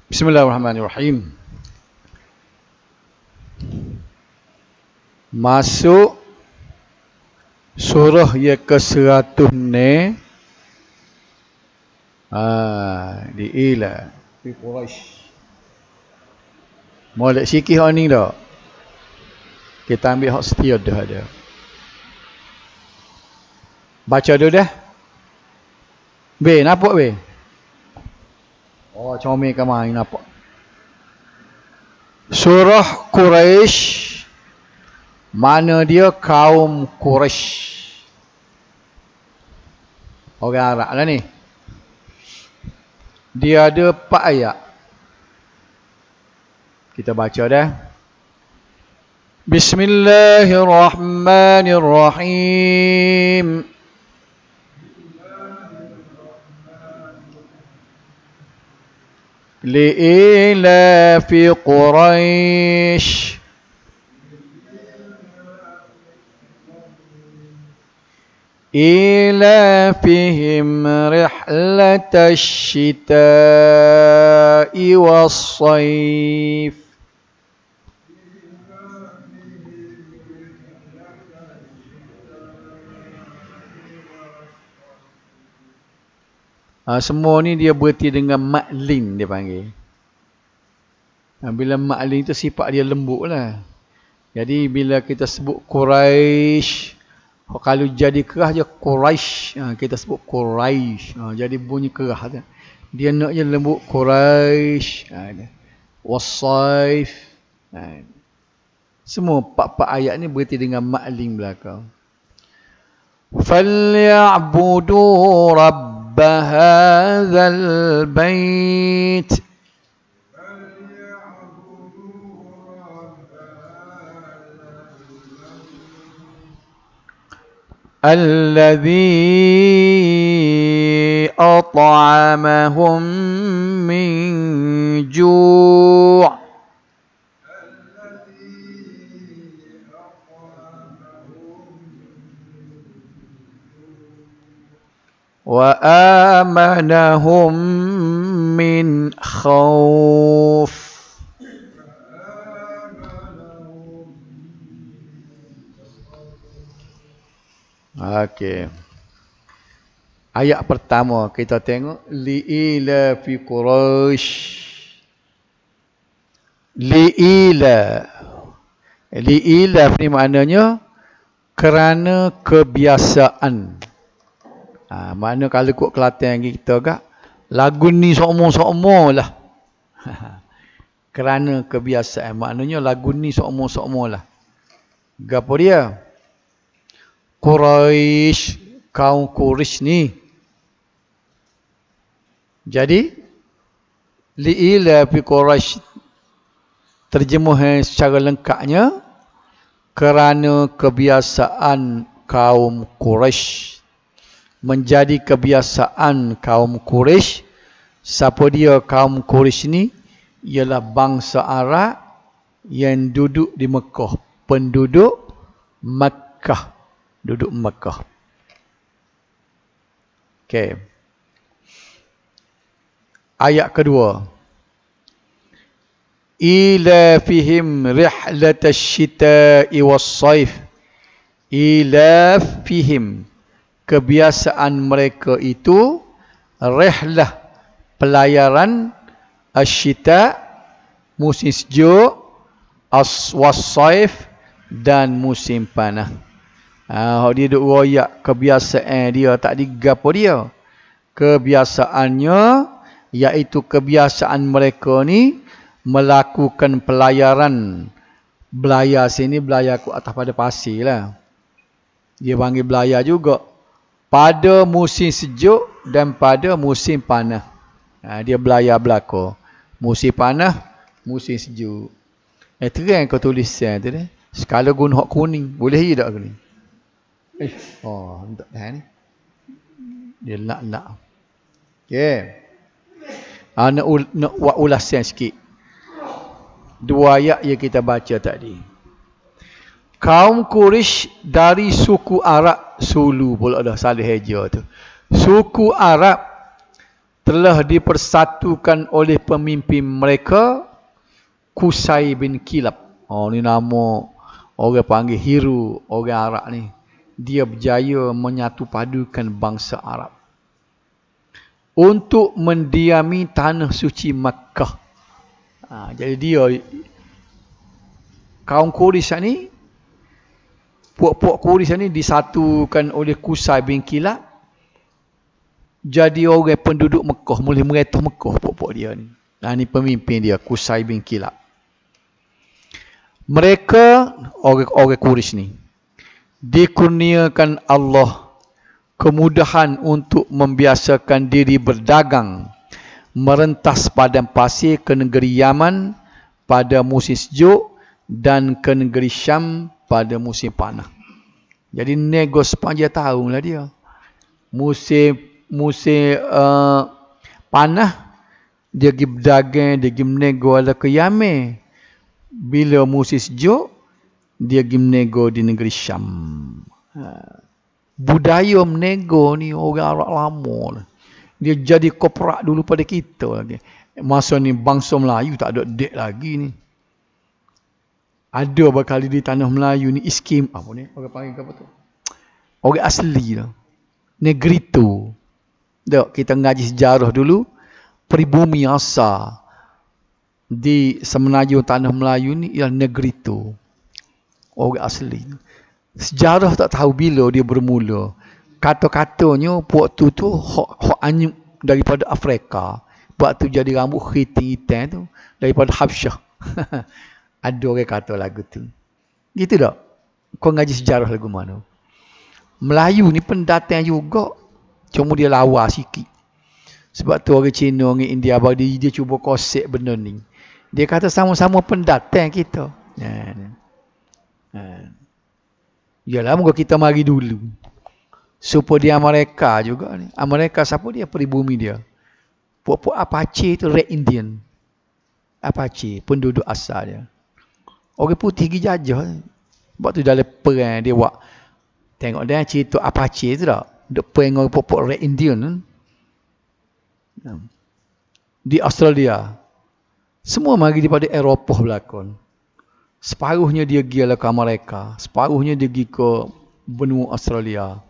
Bismillahirrahmanirrahim. Masuk surah yang ke-100 ni di ila fi Quraisy. Molek sikit hak ni dak. Kita ambil hak setia dah ada. Baca dulu dah. B, nampak B? Oh, comel ke main nampak. Surah Quraisy, mana dia kaum Quraisy. Orang Arab lah ni. Dia ada 4 ayat. Kita baca dah. Bismillahirrahmanirrahim. Li'ilafi Quraisy إيلافهم رحلة الشتاء والصيف semua ni dia berhenti dengan maklin dia panggil. Bila maklin tu sifat dia lembut lah. Jadi bila kita sebut Quraisy, kalau jadi kerah je Quraisy, kita sebut Quraisy. Jadi bunyi kerah tu. Dia nak je lembut Quraisy. Wasaif. Semua 4 ayat ni berarti dengan maklin belakang. Falyabudu rabb hadzal bait. Alladhi at'amahum min ju' wa amanahum min khawf. Okey. Ayat pertama kita tengok li'ila fi Quraisy. Li'ila ni maknanya kerana kebiasaan. Makna kalau ikut Kelantan kita kak, lagu ni sokmo-sokmo lah. Kerana kebiasaan. Maknanya lagu ni sokmo-sokmo lah. Gapo dia? Quraisy, kaum Quraisy ni. Jadi li'ila fi Quraisy terjemahan secara lengkapnya kerana kebiasaan kaum Quraisy. Menjadi kebiasaan kaum Quraisy. Siapa dia kaum Quraisy ni? Ialah bangsa Arab yang duduk di Mekah, penduduk Mekah. Duduk Mekah. Okey. Ayat kedua. Ilafihim rihlatash shita'i was-saif. Ilafihim, kebiasaan mereka itu rihlah, pelayaran, asyita, musim sejuk, was-saif, dan musim panas. Dia duk royak kebiasaan dia, tak digapo dia. Kebiasaannya iaitu kebiasaan mereka ni melakukan pelayaran. Belayar sini belayar ke atas pada pasir lah. Dia panggil belayar juga. Pada musim sejuk dan pada musim panas. Dia belayar belaka. Musim panas, musim sejuk. Terang kau tulisan tu dah. Skala guna hak kuning. Boleh je tak kuning? Tak tahan ni. Dia nak. Okey. Nak buat ulasan sikit. 2 ayat yang kita baca tadi. Kaum Quraisy dari suku Arab, Sulu pula dah salah heja tu. Suku Arab telah dipersatukan oleh pemimpin mereka Qusay bin Kilab. Oh, ni nama orang panggil hero orang Arab ni. Dia berjaya menyatu padukan bangsa Arab untuk mendiami tanah suci Makkah. Jadi dia kaum Quraisy ni, puak-puak Quraisy ni disatukan oleh Qusay bin Kilab. Jadi orang penduduk Mekah, mula meretah Mekah puak-puak dia ni. Ni pemimpin dia, Qusay bin Kilab. Mereka, orang Quraisy ni, dikurniakan Allah kemudahan untuk membiasakan diri berdagang, merentas padang pasir ke negeri Yaman pada musim sejuk dan ke negeri Syam pada musim panas. Jadi nego sepanjang tahun lah dia. Musim panas dia pergi berdagang, dia pergi menego ada ke Yaman. Bila musim sejuk dia pergi menego di negeri Syam. Budaya menego ni orang Arab lama lah. Dia jadi koprak dulu pada kita lagi. Masa ni bangsa Melayu tak ada dek lagi ni. Ada berkali di tanah Melayu ni iskim apa ni? Orang panggil apa tu? Orang asli lah. Negrito. Dok, kita ngaji sejarah dulu. Pribumi asal di semenanjung tanah Melayu ni ialah Negrito. Orang asli. Sejarah tak tahu bila dia bermula. Kata-katanya waktu tu hak anyuk daripada Afrika. Waktu jadi rambut hitam tu daripada Habsyah. Ada orang kata lagu tu. Gitu tak? Kau ngaji sejarah lagu mana? Melayu ni pendatang juga. Cuma dia lawa sikit. Sebab tu orang Cina, orang India, dia cuba kosek benda ni. Dia kata sama-sama pendatang kita. Yalah, moga kita mari dulu. Supaya dia Amerika juga ni. Amerika siapa dia? Peribumi dia. Puak-puak Apache tu Red Indian. Apache, penduduk asal dia. Orang putih pergi jajah. Sebab tu dalam perang dia buat. Tengok dia cerita Apache tu tak? Dia perang orang puak-puak Red Indian kan? Di Australia. Semua mari daripada Eropah belakang. Separuhnya dia pergi ke Amerika. Separuhnya dia pergi ke benua Australia.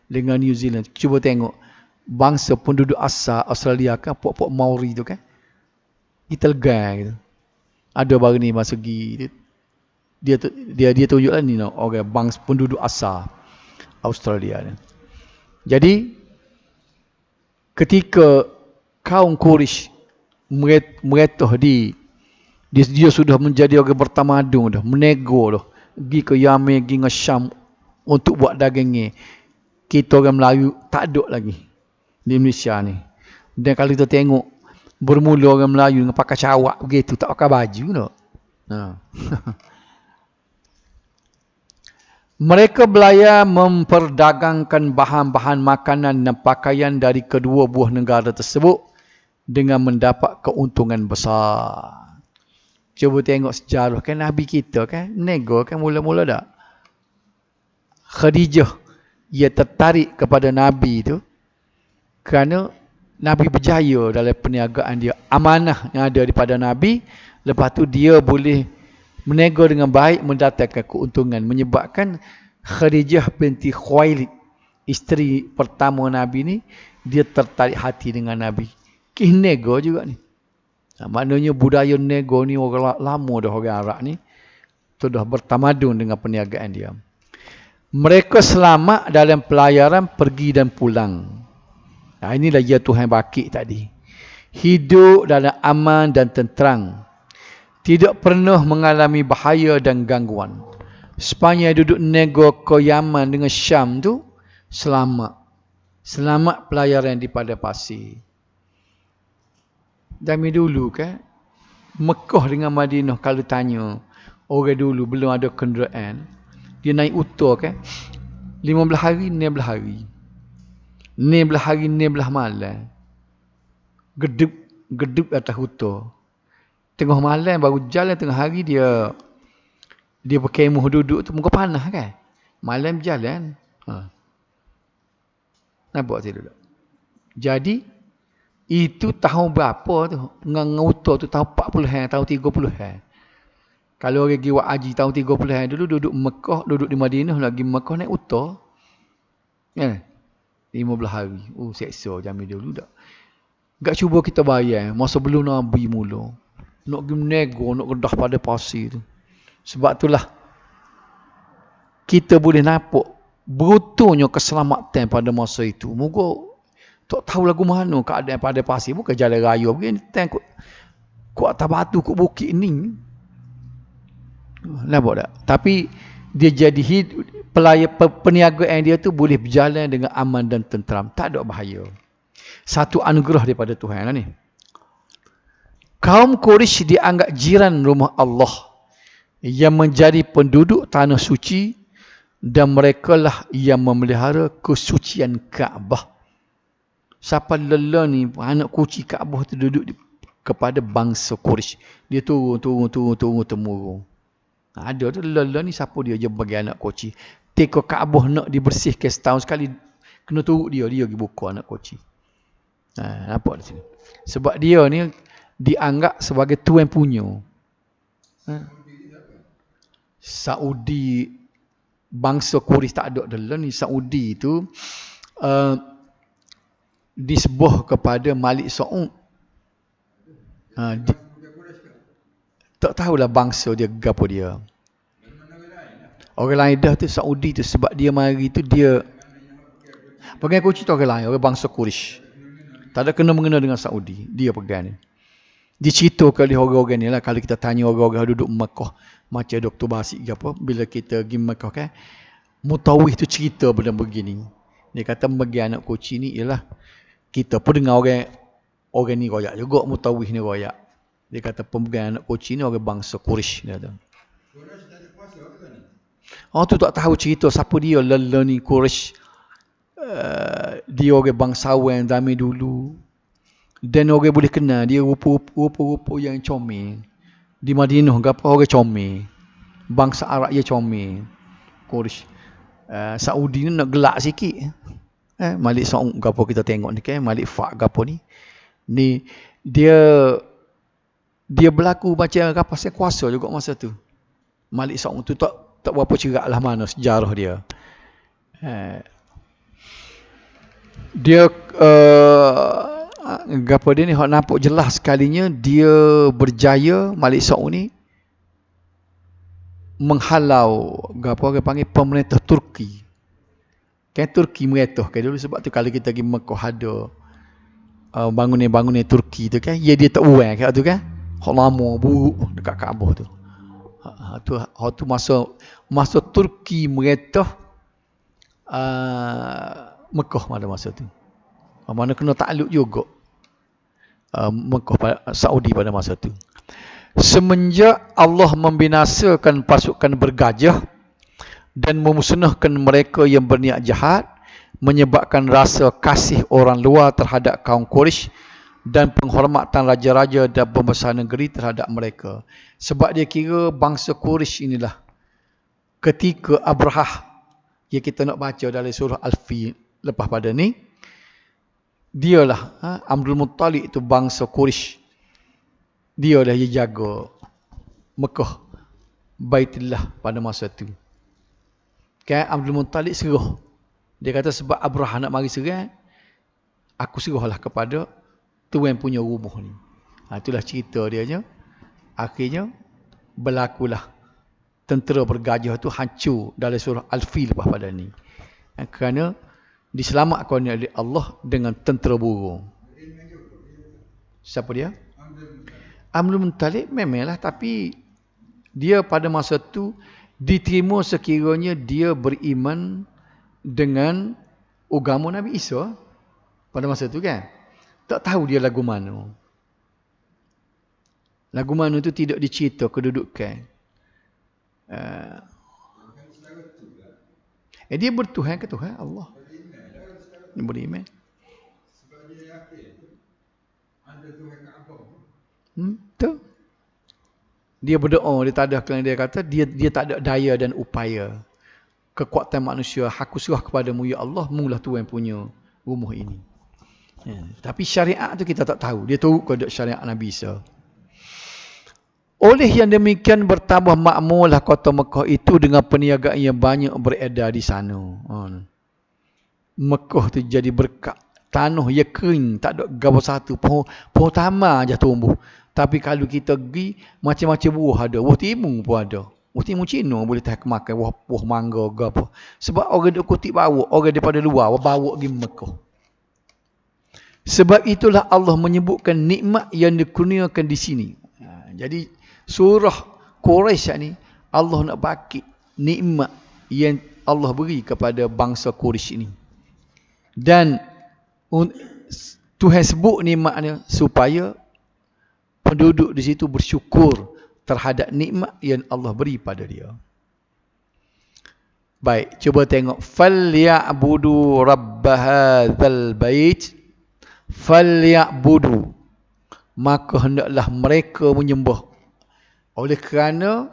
Dengan New Zealand. Cuba tengok. Bangsa penduduk asal Australia kan. Puak-puak Maori tu kan. Kita legang gitu. Ada baru ni masa pergi. Dia tunjuklah ni orang bangsa penduduk asal Australia ni. Jadi ketika kaum Quraisy meretah dia sudah menjadi orang bertamadun dah, menego dah, pergi ke Yaman, pergi ke Syam untuk buat dagangnya. Kita orang Melayu tak ada lagi di Malaysia ni. Dan kalau kita tengok bermula orang Melayu dengan pakai cawak begitu, tak pakai baju tak. Mereka berlayar memperdagangkan bahan-bahan makanan dan pakaian dari kedua buah negara tersebut dengan mendapat keuntungan besar. Cuba tengok sejarah kan Nabi kita kan, nego kan mula-mula tak. Khadijah, ia tertarik kepada Nabi itu kerana Nabi berjaya dalam perniagaan dia. Amanah yang ada daripada Nabi, lepas tu dia boleh menego dengan baik, mendatangkan keuntungan. Menyebabkan Khadijah binti Khuwailid, isteri pertama Nabi ni, dia tertarik hati dengan Nabi. Nego juga ni. Maknanya budaya nego ni orang lama dah, orang Arab ni. Sudah bertamadun dengan perniagaan dia. Mereka selamat dalam pelayaran pergi dan pulang. Inilah ya Tuhan bakit tadi. Hidup dalam aman dan tenteram. Tidak pernah mengalami bahaya dan gangguan. Sepanjang duduk nego ke Yaman dengan Syam tu, selamat. Selamat pelayaran daripada pasir. Dari dulu kan, Mekah dengan Madinah kalau tanya, orang dulu belum ada kenderaan, dia naik unta kan, 15 hari, 16 hari. 16 hari, 16 malam. Gedup atas unta. Tengah malam baru jalan, tengah hari dia berkemah duduk tu, muka panas kan. Malam berjalan. Nampak saya duduk. Jadi Itu tahun berapa tu? Dengan utah tu tahun 40-an, tahun 30-an. Kalau orang pergi buat haji tahun 30-an dulu duduk Mekah, duduk di Madinah lagi Mekah naik utah. Kan? 15 hari. Oh, seksa zaman dulu dak. Gak cuba kita bayar masa belum Nabi mula. Nak pergi menego, nak kedah pada pasir tu. Sebab itulah kita boleh nampak beruntuknya keselamatan pada masa itu. Moga tak tahu lagu mana keadaan pada pasir. Bukan jalan raya begini. Tengok atas batu, kat bukit ni. Nampak tak? Tapi dia jadi peniagaan dia tu boleh berjalan dengan aman dan tenteram. Tak ada bahaya. Satu anugerah daripada Tuhan lah ni. Kaum Quraisy dianggap jiran rumah Allah yang menjadi penduduk tanah suci dan merekalah yang memelihara kesucian Kaabah. Siapa lelah ni anak kunci Kaabah tu duduk kepada bangsa Quraisy. Dia turun temurun. Ada tu lelah ni siapa dia je bagi anak kunci. Teka Kaabah nak dibersihkan setahun sekali kena turut dia pergi buka anak kunci. Nampak di sini. Sebab dia ni dianggap sebagai tuan punya. Saudi bangsa Quraisy tak ada dalam ni. Saudi tu disebut kepada Malik Saud. Tak tahulah bangsa dia gapo dia. Orang lain dah tu Saudi tu sebab dia mari tu dia pegang kunci tu orang lain, orang bangsa Quraisy. Tak ada kena-mengena dengan Saudi. Dia pegang ni. Dia cerita kali orang-orang ni lah. Kalau kita tanya orang-orang duduk Mekah. Macam Dr. Basit ke apa. Bila kita pergi Mekah kan. Mutawih tu cerita benda begini. Dia kata bagi anak kunci ni ialah. Kita pun dengar orang ni royak juga. Mutawih ni royak. Dia kata pemegang anak kunci ni orang bangsa Quraisy. Dia kata. Oh tu tak tahu cerita siapa dia. Lala ni Quraisy. Dia orang bangsawan zaman dulu. Dan orang boleh kenal dia rupa-rupa yang comel. Di Madinah ke apa orang comel. Bangsa Arab dia comel. Quraisy. Saudi ni nak gelak sikit. Malik Saud ke apa kita tengok ni kan. Malik Faq ke apa ni. Ni dia berlaku macam rapasan kuasa juga masa tu. Malik Saud tu tak berapa cerak lah mana sejarah dia. Dia gapo dia ni hok nampak jelas sekalinya dia berjaya Malik Saud ni menghalau gapo orang panggil pemerintah Turki. Kan Turki merintah kan dulu sebab tu kalau kita pergi Mekah ada bangunan-bangunan Turki tu kan dia tak uang kat tu kan. Hok lama buruk dekat Kaabah tu. Tu masa Turki merintah Mekah pada masa tu. Mana kena takluk juga Mekah Saudi pada masa tu. Semenjak Allah membinasakan pasukan bergajah dan memusnahkan mereka yang berniat jahat, menyebabkan rasa kasih orang luar terhadap kaum Quraisy dan penghormatan raja-raja dan pembesar negeri terhadap mereka. Sebab dia kira bangsa Quraisy inilah ketika Abrahah yang kita nak baca dalam surah Al-Fil lepas pada ni, dialah Abdul Muttalib itu bangsa Quraisy. Dialah yang jaga Mekah Baitullah pada masa tu. Kan Abdul Muttalib serah. Dia kata sebab Abrahah nak mari serang, aku serahlah kepada tuan punya rumah ni. Itulah cerita dia je. Akhirnya berlakulah tentera bergajah tu hancur dalam surah Al-Fil lepas pada ni. Kerana diselamatkan oleh Allah dengan tentera burung. Siapa dia? Abdul Muttalib memanglah, tapi dia pada masa tu diterima sekiranya dia beriman dengan agama Nabi Isa pada masa tu kan. Tak tahu dia lagu mana. Lagu mana tu tidak dicerita kedudukan. Dia bertuhan ke Tuhan Allah? Dia beriman. Sebab dia yakin ada Tuhan Kaabah. Tu. Dia berdoa, dia tak ada kerana dia kata dia tak ada daya dan upaya. Kekuatan manusia, aku serah kepadamu ya Allah, mulah Tuhan punya rumah ini. Tapi syariat tu kita tak tahu. Dia tahu kepada syariat Nabi Isa. Oleh yang demikian bertambah makmurlah kota Mekah itu dengan perniagaan yang banyak beredar di sana. Mekah tu jadi berkat. Tanah ya kering, tak ada gabah satu. Pohon tamar aja tumbuh. Tapi kalau kita pergi, macam-macam buah ada. Buah timun pun ada. Buah timun Cina boleh tahan makan. Buah mangga ke apa. Sebab orang duk kutip bawa. Orang daripada luar bawa pergi Mekah. Sebab itulah Allah menyebutkan nikmat yang dikurniakan di sini. Jadi surah Quraisy ni Allah nak bangkit nikmat yang Allah beri kepada bangsa Quraisy ini. Dan Tuhan sebut nikmatnya supaya penduduk di situ bersyukur terhadap nikmat yang Allah beri pada dia. Baik, cuba tengok falyabudu rabb hadzal bait falyabudu, maka hendaklah mereka menyembah. Oleh kerana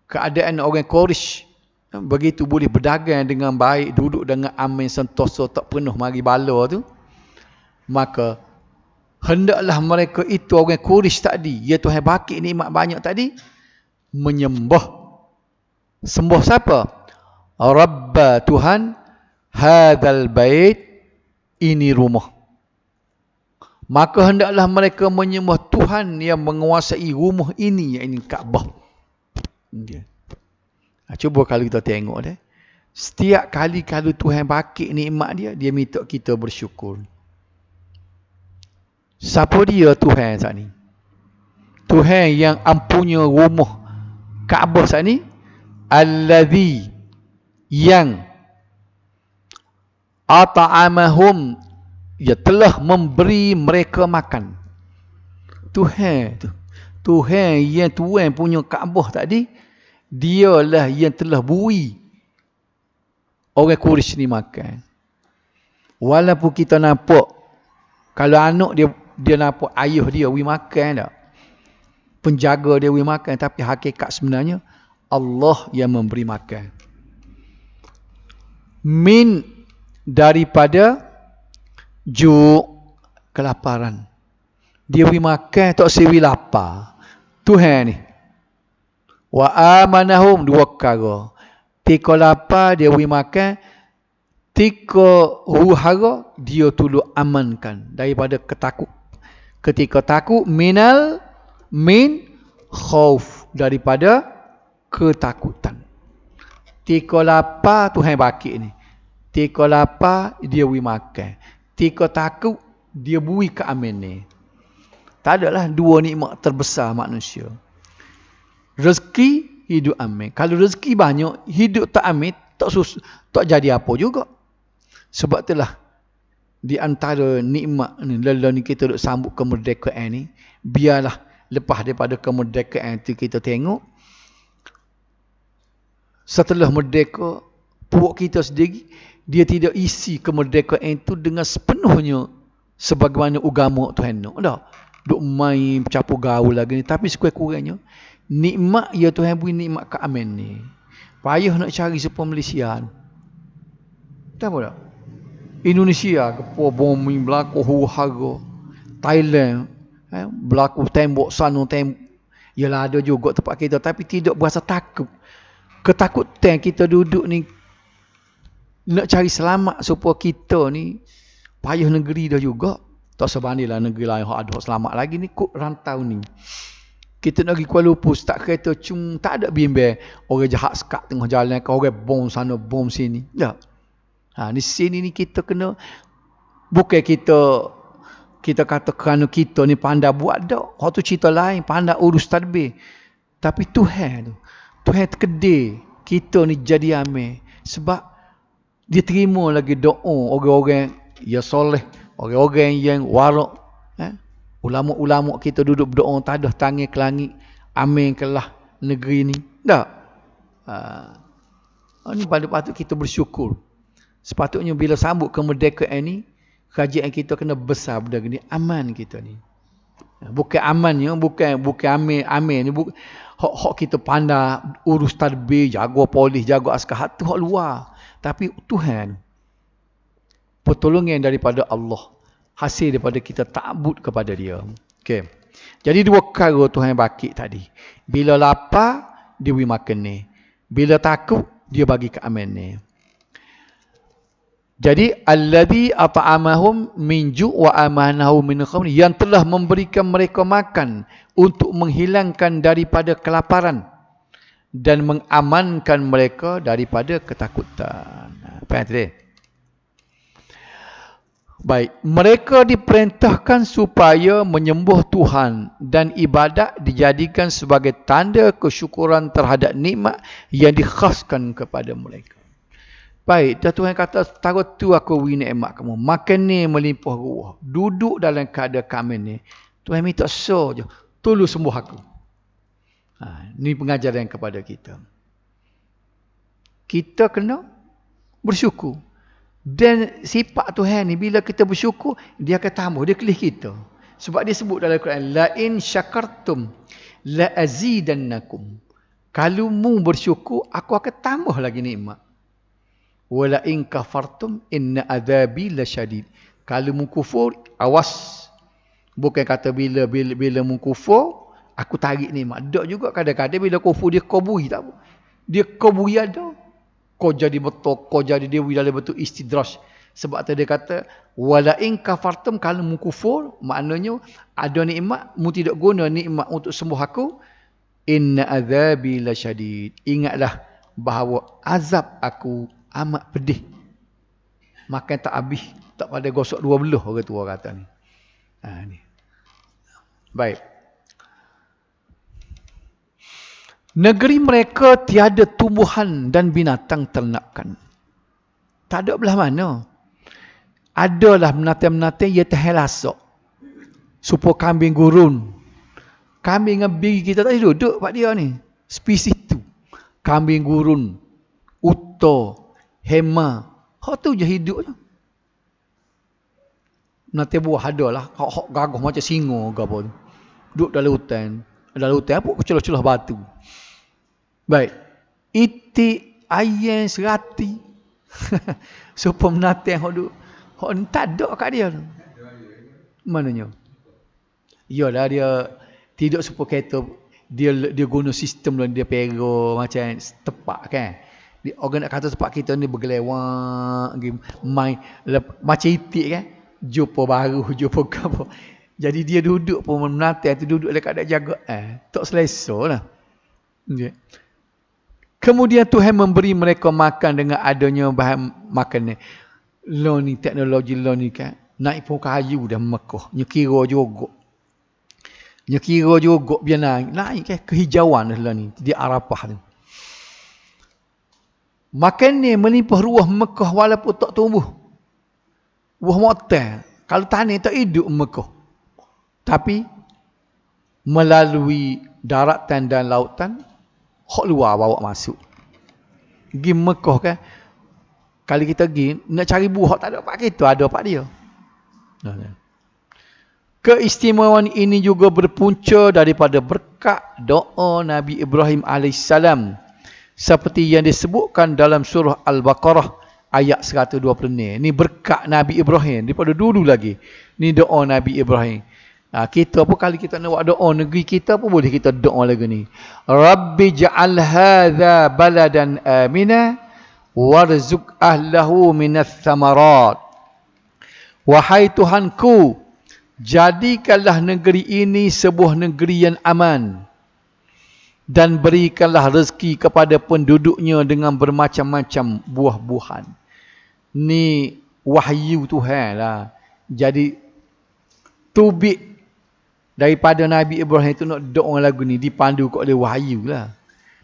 keadaan orang Quraisy begitu boleh berdagang dengan baik, duduk dengan aman sentosa, tak penuh mari bala tu, maka hendaklah mereka itu orang Quraisy tadi, ya Tuhan bangkit nikmat banyak tadi, menyembah. Sembah siapa? Rabba, Tuhan, hadzal bait, ini rumah. Maka hendaklah mereka menyembah Tuhan yang menguasai rumah ini, iaitu Kaabah. Okay. Cuba kalau kita tengok deh. Setiap kali kalau Tuhan bangkit nikmat dia, dia minta kita bersyukur. Siapa dia Tuhan saat ni? Tuhan yang ampunya rumah Kaabah saat ni, allazi, yang at'amahum, ia telah memberi mereka makan. Tuhan tu, Tuhan yang Tuhan punya Kaabah tadi, dialah yang telah beri orang Quraisy ni makan. Walaupun kita nampak kalau anak dia nampak ayah dia beri makan tak, penjaga dia beri makan, tapi hakikat sebenarnya Allah yang memberi makan. Min, daripada ju', kelaparan. Dia beri makan tak sewi lapar. Tuhan ni. Wa amanahum, dua perkara. Tika lapar dia beri makan, tika huru-hara dia tolong amankan daripada ketakut. Ketika takut min khauf, daripada ketakutan. Tika lapar Tuhan bangkit ni. Tika lapar dia beri makan. Tika takut dia beri keamanan ni. Tak adalah dua nikmat terbesar manusia. Rezeki, hidup aman. Kalau rezeki banyak, hidup tak aman, tak jadi apa juga. Sebab itulah di antara nikmat ni, lelah ni kita duk sambut kemerdekaan ni, biarlah lepas daripada kemerdekaan tu kita tengok, setelah merdeka, puak kita sendiri, dia tidak isi kemerdekaan itu dengan sepenuhnya sebagaimana agama Tuhan nak. Tak? Duk main campur gaul lagi ni. Tapi sekurang-kurangnya, nikmat ya Tuhan beri nikmat keamanan ni. Payah nak cari supaya Malaysia. Tak apa tak? Indonesia, kepo bom berlaku huru-hara. Thailand, berlaku tembok sana, tembok. Yalah ada juga tempat kita, tapi tidak berasa takut. Ketakutan kita duduk ni, nak cari selamat supaya kita ni, payah negeri dah juga. Tak sebandinglah negeri lain yang ada selamat lagi ni, kut rantau ni. Kita nak pergi Kuala Lumpur, start kereta, tak ada bimbang. Orang jahat sekat tengah jalan, orang bom sana, bom sini. Tak. Ni sini ni kita kena, bukan kita kata kerana kita ni pandai buat tak. Waktu cerita lain, pandai urus tadbir. Tapi Tuhan tu, Tuhan terkedih kita ni jadi amin. Sebab dia terima lagi doa orang-orang yang soleh, orang-orang yang warak. Ulama-ulama kita duduk berdoa, tadah tangan ke langit, aminkanlah negeri ni. Tak? Ini patut kita bersyukur. Sepatutnya bila sambut kemerdekaan ni, kerajaan kita kena besar benda ni, aman kita ni. Bukan amannya, bukan amin ni, hak kita pandai urus tadbir, jaga polis, jaga askar, tu hak luar. Tapi Tuhan, pertolongan daripada Allah. hasil daripada kita ta'bud kepada dia. Okey. Jadi dua perkara Tuhan bagi tadi. Bila lapar, dia beri makan ni. Bila takut, dia bagi keamanan ni. Jadi allazi at'amahum min ju' wa amanahum min khamr, yang telah memberikan mereka makan untuk menghilangkan daripada kelaparan dan mengamankan mereka daripada ketakutan. Faham tak? Baik, mereka diperintahkan supaya menyembah Tuhan dan ibadat dijadikan sebagai tanda kesyukuran terhadap nikmat yang dikhaskan kepada mereka. Baik, Tuhan kata, taruh tu aku beri nikmat kamu. Makan ni melimpah ruah. Duduk dalam keadaan kami ni. Tuhan minta so je. Tolong sembuh aku. Ini pengajaran kepada kita. Kita kena bersyukur. Dan sifat Tuhan ni, bila kita bersyukur, dia akan tambah. Dia kelih kita. Sebab dia sebut dalam Al-Quran, la in syakartum la azidannakum. Kalau mu bersyukur, aku akan tambah lagi nikmat. Wala in kafartum inna adzabi lasyadid. Kalau mu kufur, awas. Bukan kata bila mu kufur, aku tarik nikmat. Tak juga kadang-kadang bila kufur dia kuburi tak apa. Dia kuburi ada. Kau jadi betul, kau jadi dia dalam betul istidraj. Sebab tadi dia kata wala in kafartum, kalau mu kufur, maknanya ada nikmat, mu tidak guna nikmat untuk sembuh aku. Inna adzabi lasyadid. Ingatlah bahawa azab aku amat pedih. Makan tak habis, tak pada gosok dua belah, orang tua kata ni. Ni. Baik. Negeri mereka tiada tumbuhan dan binatang ternakan. Tak ada belah mana. Adalah binatang-binatang yang terhelasak. Supaya kambing gurun. Kambing dengan biri kita tak duduk pada dia ni. Spesies tu. Kambing gurun, uta, hema. Hak tu je hidupnya. Binatang buah adalah. Hak gagah macam singa ke apa tu. Duduk dalam hutan. Dalam hutan apa? Celah-celah batu. Baik. Itik, ayam, serati. Supaya menatang hak duduk. Hak ni tak ada kat dia. Mananya? Yalah dia tidak supaya kereta. Dia guna sistem lah. Dia pera macam tepak kan. Orang nak kata tepak kita ni bergelewang. Main. Macam itik kan. Jumpa baru, jumpa apa. Jadi dia duduk pun menatang tu duduk dekat jaga. Tak selesa lah. Okay. Kemudian Tuhan memberi mereka makan dengan adanya bahan makan ni. Lo ni teknologi lo ni kan. Naik pun kayu dah Mekah. Nyekira juga. Nyekira juga biar naik. Naik kan kehijauan dah ni. Di Arafah tu. Makan ni melimpah ruah Mekah walaupun tak tumbuh. Buah motel. Kalau tani tak hidup Mekah. Tapi melalui daratan dan lautan, hak luar bawa masuk. Pergi Mekah kan, kalau kita pergi, nak cari buah tak ada pak kita, ada pak dia. Keistimewaan ini juga berpunca daripada berkat doa Nabi Ibrahim AS. Seperti yang disebutkan dalam surah Al-Baqarah ayat 120 ni. Ini berkat Nabi Ibrahim, daripada dulu lagi. Ini doa Nabi Ibrahim. Kita pun kali kita nak buat doa negeri kita pun boleh kita doa lagi ni. Rabbi ja'al hadha baladan amina warzuq ahlahu minas thamarat. Wahai Tuhanku, jadikanlah negeri ini sebuah negeri yang aman dan berikanlah rezeki kepada penduduknya dengan bermacam-macam buah-buahan. Ni wahyu Tuhan lah. Jadi tubik daripada Nabi Ibrahim itu nak doa lagu ni dipandu oleh wahyu lah.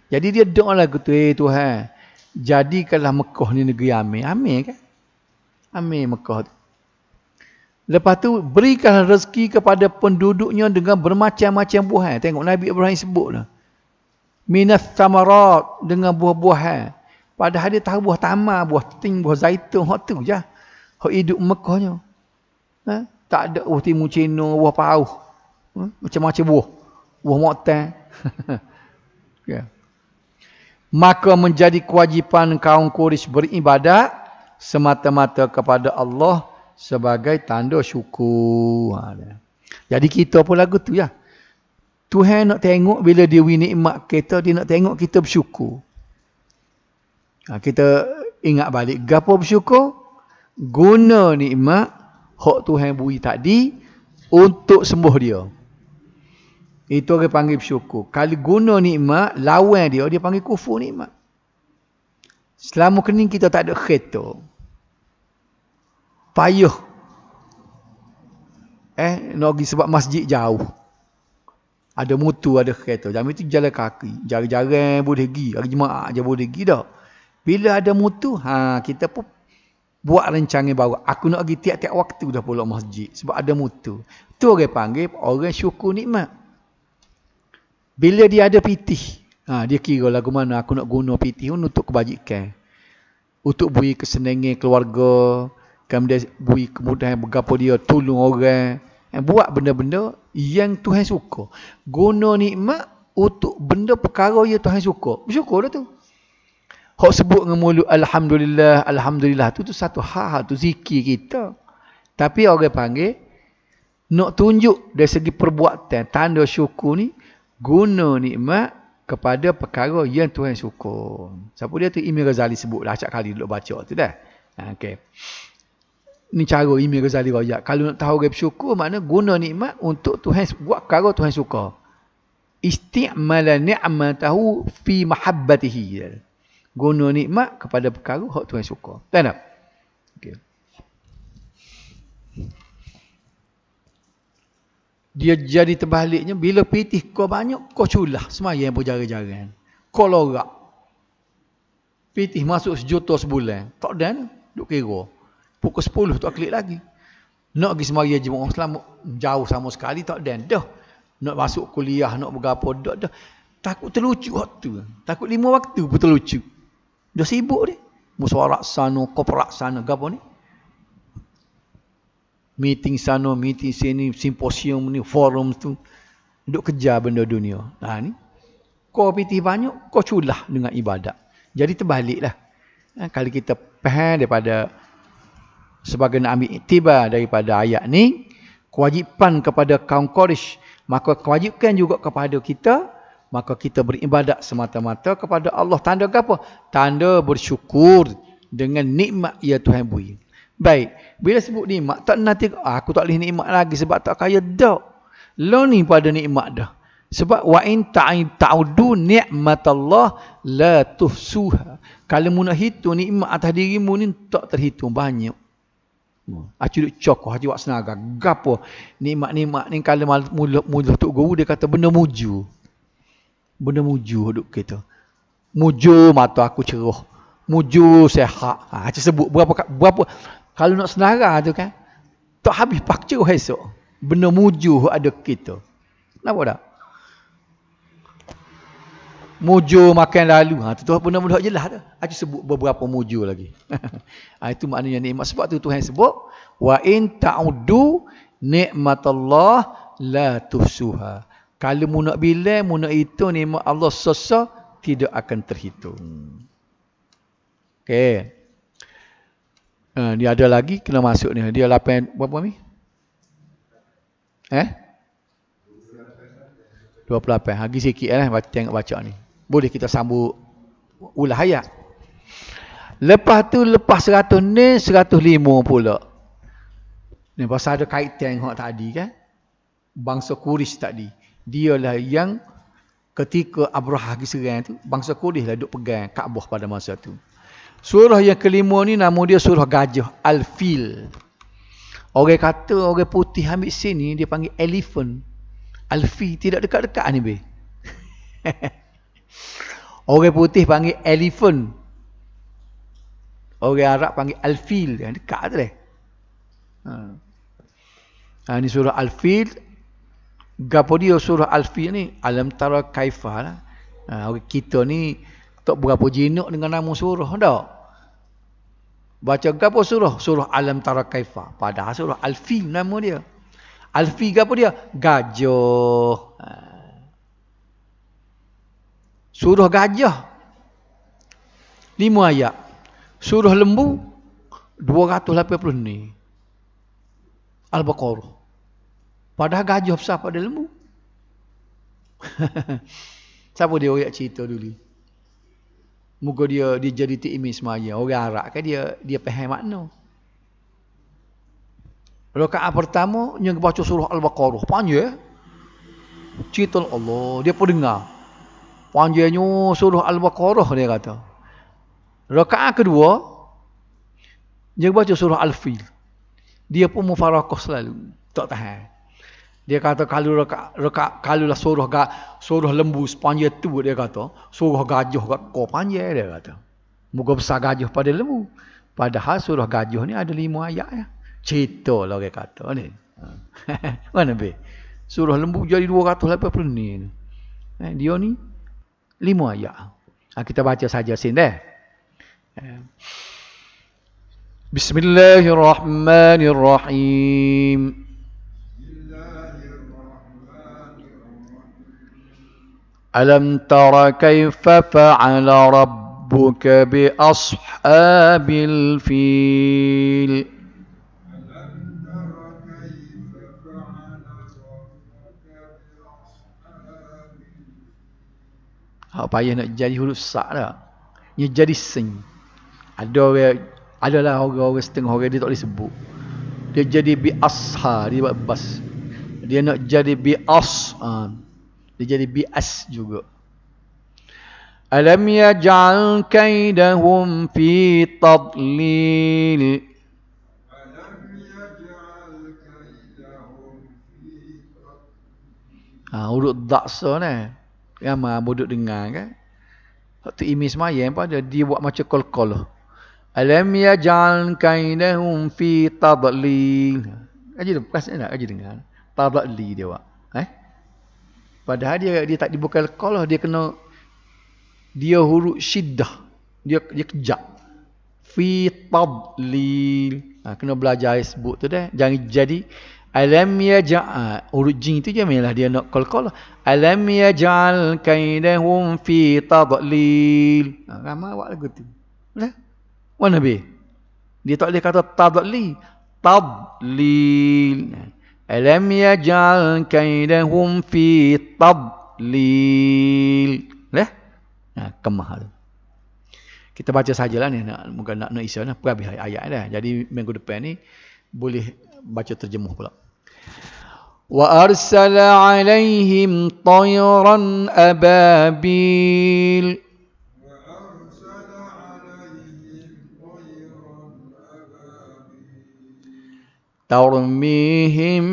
Jadi dia doa lagu tu, Tuhan, jadikanlah Mekah ni negeri amin. Amin kan? Amin Mekah tu. Lepas tu berikanlah rezeki kepada penduduknya dengan bermacam-macam buah. Tengok Nabi Ibrahim sebut lah. Minas samarat, dengan buah-buahan. Padahal dia tahu buah tamar, buah ting, buah zaitun, hak tu je. Hak hidup Mekahnya. Tak ada buah timun cina, buah pauh. Macam-macam buah. Buah motan. Yeah. Maka menjadi kewajipan kaum Quraisy beribadat semata-mata kepada Allah sebagai tanda syukur. Jadi kita pun lagu tu ya. Tuhan nak tengok bila dia beri nikmat kita, dia nak tengok kita bersyukur. Kita ingat balik, gapo bersyukur? Guna nikmat hak Tuhan beri tadi untuk sembuh dia. Itu orang panggil bersyukur. Kalau guna nikmat, lawan dia panggil kufur nikmat. Selama kening kita tak ada kereta, payah. Nak pergi sebab masjid jauh. Ada motor, ada kereta. Zaman itu jalan kaki. Jarang-jarang boleh pergi. Hari Jumaat je boleh pergi dah. Bila ada motor, kita pun buat rancangan baru. Aku nak pergi tiap-tiap waktu dah pulang masjid. Sebab ada motor. Tu orang panggil orang syukur nikmat. Bila dia ada pitih, dia kira lagu mana aku nak guna pitih untuk kebajikan. Untuk beri kesenangan keluarga. Kemudian beri kemudahan bergapo dia, tolong orang. Buat benda-benda yang Tuhan suka. Guna nikmat untuk benda perkara yang Tuhan suka. Bersyukur dah tu. Hak sebut dengan mulut Alhamdulillah, Alhamdulillah tu satu hal, tu zikir kita. Tapi orang panggil, nak tunjuk dari segi perbuatan, tanda syukur ni, guna nikmat kepada perkara yang Tuhan suka. Siapa dia tu? Imam Ghazali sebut lah, acak kali duduk baca tu dah. Okay. Ni cara Imam Ghazali royak. Kalau nak tahu orang bersyukur, makna guna nikmat untuk Tuhan, buat perkara Tuhan suka. Isti'mala ni'matahu fi mahabbatihi. Guna nikmat kepada perkara hak Tuhan suka. Tak nak? Okay. Dia jadi terbaliknya, bila pitih kau banyak, kau culah semayang berjalan-jalan. Kau lorak. Pitih masuk 1 juta sebulan. Tak dan, duk kira. Pukul 10 tak klik lagi. Nak pergi semayang jemaah selama jauh sama sekali, tak dan. Dah. Nak masuk kuliah, nak bergapo, dah. Takut terlucu waktu. Takut 5 waktu pun terlucu. Dah sibuk dia. Musyawarah sana, korporat sana, gapo ni. Meeting sana, meeting sini, simposium ni, forum tu. Duk kejar benda dunia. Ni. Kau pitih banyak, kau culah dengan ibadat. Jadi terbaliklah. Kalau kita faham daripada, sebagai nak ambil iktibar daripada ayat ni, kewajipan kepada kaum Quraisy, maka kewajipan juga kepada kita, maka kita beribadat semata-mata kepada Allah. Tanda apa? Tanda bersyukur dengan nikmat yang Tuhan beri. Baik, bila sebut nikmat, tak nanti aku tak boleh nikmat lagi sebab tak kaya dah. Lo ni pada nikmat dah. Sebab wa in ta'udu ni'matallah la tuhsuha. Kalau mu nak hitung nikmat atas dirimu ni tak terhitung banyak. Acu duk cokoh, acu buat senaga. Gapo nikmat-nikmat ni kalau mula tok guru dia kata benda muju. Benda muju duk kita. Muju mata aku cerah. Muju sehat. Acu sebut berapa kalau nak senara tu kan. Tak habis pak cerah esok. Benda muju ada kita. Kenapa tak? Muju makan lalu. Tu benda-benda jelas tu. Acu sebut beberapa muju lagi. Itu maknanya nikmat. Sebab tu Tuhan sebut wa in ta'udu ni'matallah la tuhsuha. Kalau mu nak bilang, mu nak hitung nikmat Allah sesa, tidak akan terhitung. Okey. Ni ada lagi kena masuk ni. Dia 8 berapa ni? 28. Lagi sikit tengok baca ni. Boleh kita sambung ulah ayat. Lepas tu lepas 100 ni 105 pula. Ni pasal ada kaitan dengan tadi kan. Bangsa Quraisy tadi. Dialah yang ketika Abrahah pergi serang tu, bangsa Quraisy lah duk pegang Kaabah pada masa tu. Surah yang kelima ni nama dia surah gajah, Al-Fil. Orang kata orang putih ambil sini dia panggil elephant. Al-Fil tidak dekat-dekat ni be. Orang putih panggil elephant. Orang Arab panggil Al-Fil, dekat tu deh. Ni surah Al-Fil. Gapo dia surah Al-Fil ni? Alam tara kaifah lah. Kita ni tak berapa jinak dengan nama surah dah. Baca gapo surah? Surah Alam tara kaifah. Padahal surah Al-Fil nama dia. Al-Fil gapo dia? Gajah. Surah gajah 5 ayat. Surah lembu 280 ni. Al-Baqarah. Padahal gajah besar pada lembu. Siapa dia orang cerita dulu? Moga dia jadi tikmi semaya. Orang Arab kan dia faham makna. Rakaat pertama yang baca surah Al-Baqarah panjang. Cerita Allah, dia pun dengar. Panjangnya surah Al-Baqarah dia kata. Rakaat kedua dia baca surah Al-Fil. Dia pun mufarakah selalu. Tak tahan. Dia kata kalau kalau lah surah lembu sepanjang tu dia kata, surah gajah kat kau panjang dia kata. Moga besar gajah pada lembu. Padahal surah gajah ni ada 5 ayat ya. Cerita lah dia kata ni. Mana be? Surah lembu jadi 280 ni. Dia ni 5 ayat. Kita baca saja sini deh. Bismillahirrahmanirrahim. Alam tara kaifa fa'ala rabbuka bi ashabil fil. Payah nak jadi huruf sak dah. Dia jadi sin. Adalah orang-orang setengah orang dia tak boleh sebut. Dia jadi bi asha, dia buat bas. Dia nak jadi bi as. Dia jadi bi as juga. Alam yaj'al kaidahum fi tadlil. Huruf daksa ni. Ramai bodok dengar kan. Waktu imi semayang pada dia buat macam kol-kol. Alam yaj'al kaidahum fi tadlil. Kaji tu, kasih nak kaji dengar. Tadlil dia buat. Padahal dia tak dibuka kol, dia kena dia huruf syiddah. Dia kejap. Fi tadlil. Kena belajar sebut tu dah. Jangan jadi alam yaj'al, huruf jin tu je memanglah dia nak kol-kol. Alam yaj'al kaidahum fi tadlil. Ramai awak lagu tu. Dah. Mana be? Dia tak boleh kata tadlil. Tadlil. Alam yaj'al kaidahum fi tadlil. Dah? Kemah tu. Kita baca sajalah ni, mungkin nak isi lah, habis ayat dah. Jadi minggu depan ni boleh baca terjemuh pula. Wa arsala alaihim tayran ababil. Tarmihim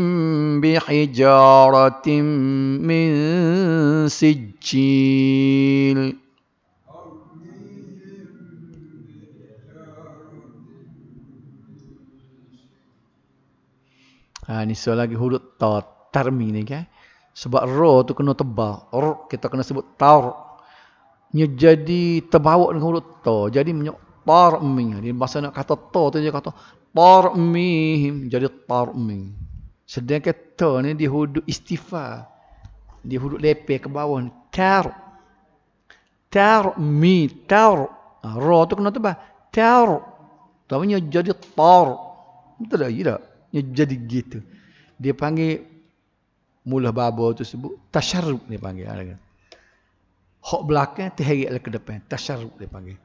bihijaratin min sijil. Ni soal lagi huruf ta, tarmi ni kan. Sebab ra tu kena tebal. Kita kena sebut tar. Nya jadi terbawa dengan huruf ta. Jadi tarmi. Dia bahasa nak kata ta tu dia kata tarmihim. Jadi tarmi. Sedangkan ta ni dia huruf istifa. Dia huruf lepeh ke bawah. Tar. Tarmi. Tar. Ra tu kena tebal. Tar. Tapi jadi tar. Betul tak? Tak? Jadi gitu. Dia panggil mula baba tu sebut tasyarrub dia panggil. Hak belakang terherik ke depan. Tasyarrub dia panggil.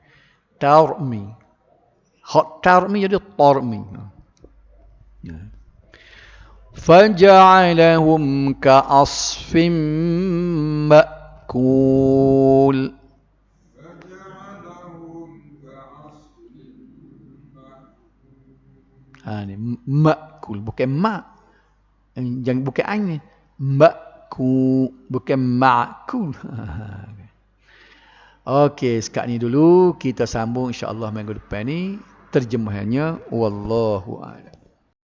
Tarmi. Hak tarmi jadi tarmi. Faja'alahum ka'asfim ma'kul. Ni ma'kul bukan ma'. Jangan bukan ain ni. Ma'kul bukan ma'kul. Okey, sekat ni dulu kita sambung insya-Allah minggu depan ni terjemahannya wallahu a'lam.